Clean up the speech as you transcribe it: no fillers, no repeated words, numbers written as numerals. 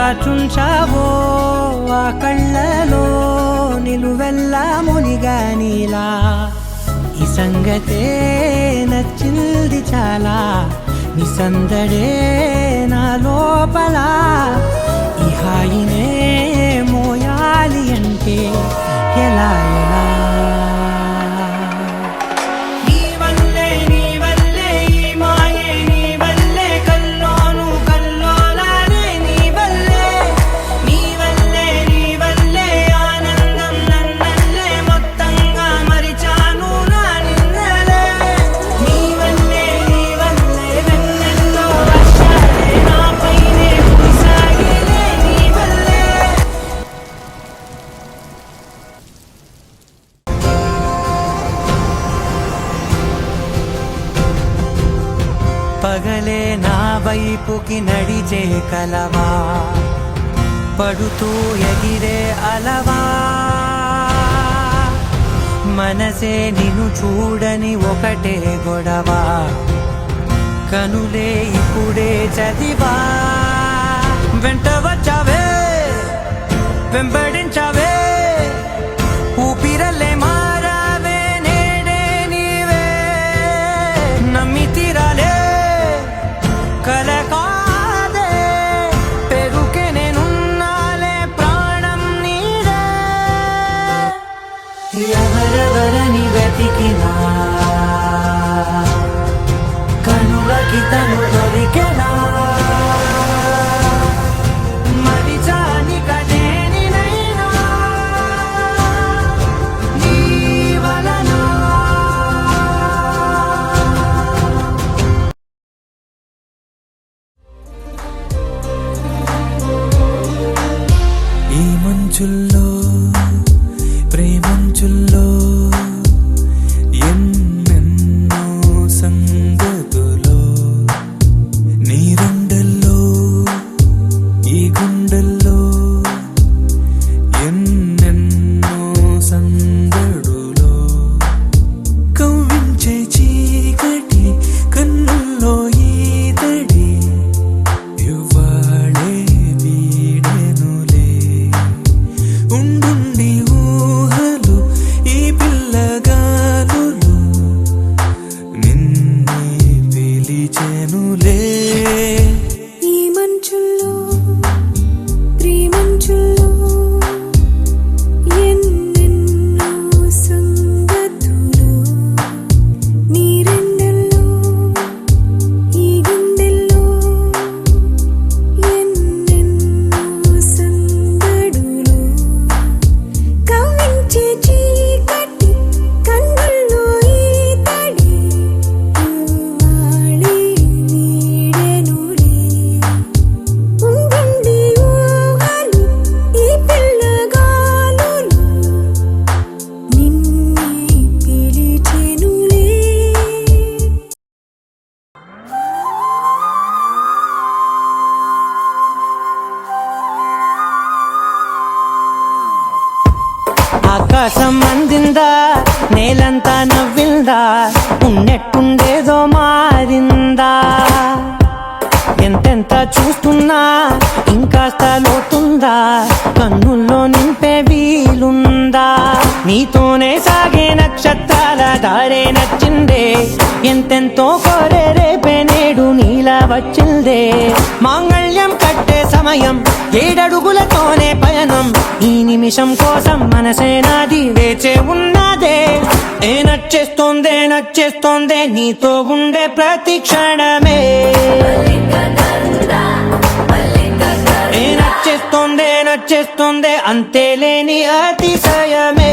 దాచుంచావో ఆ కళ్ళలో నిలువెల్లా మునిగా నీలా ఈ సంగతే నచ్చింది చాలా నీ సందడే నా లోపల ఈ హాయినే మోయాలి అంటే ఎలా ఎలా పగలే నా వైపుకి నడిచే కలవా పడుతూ ఎగిరే అలవా మనసే నిన్ను చూడని ఒకటే గొడవ కనులే ఇప్పుడే చదివా వెంట వచ్చావే వెంబడించావే ఊపిరలే మారావే నేడే నీవే నమ్మి తీరాలే కలకాదే పెరుకే నేనున్నాలే ప్రాణం నీదే ఎవరెవరని వెతికినా కనులకి తను దొరికెనా మరిచాని కనేనినైనా నీ వలన ఈ మంచుల్లో ప్రేమంచుల్లో ఎన్నెన్నో సంగతులో నీ రెండల్లో ఈ గుండెల్లో ఎన్నెన్నో సందడులో కవ్వించే చీకటి కన్నుల్లో ఈ తడి ఇవ్వాళే వీడెనులే ఉండుండి ఊహలు ఈ పిల్లగాలులు నిన్నే పిలిచెనులే ఈ మంచుల్లో ప్రేమంచుల్లో ఎన్నెన్నో సంగతులు నీ రెండల్లో ఈ గుండెల్లో ఎన్నెన్నో సందడులు కవ్వించే చీకటి కన్నుల్లో ఈ తడి ఇవ్వాళే వీడెనులే ఉండుండి ఊహలు ఈ పిల్లగాలులు నిన్నే పిలిచెనులే ఆకాశం అందిందా నేలంతా నవ్విందా ఉన్నట్టుండేదో మారిందా ఎంతెంత చూస్తున్నా ఇంకాస్త లోతుందా కన్నుల్లో నింపే వీలుందా నీతోనే సాగే నక్షత్రాల దారే నచ్చిందే ఎంతెంతో కోరే రేపే నేడు నీలా వచ్చిందే మాంగళ్యం కట్టే సమయం ఏడడుగులతోనే పయనం ఈ నిమిషం కోసం మనసే నాది వేచే ఉన్నదే ఏ నచ్చేస్తోందే నీతో ఉండే ప్రతి క్షణమే ఏ నచ్చేస్తోందే అంతే లేని అతిశయమే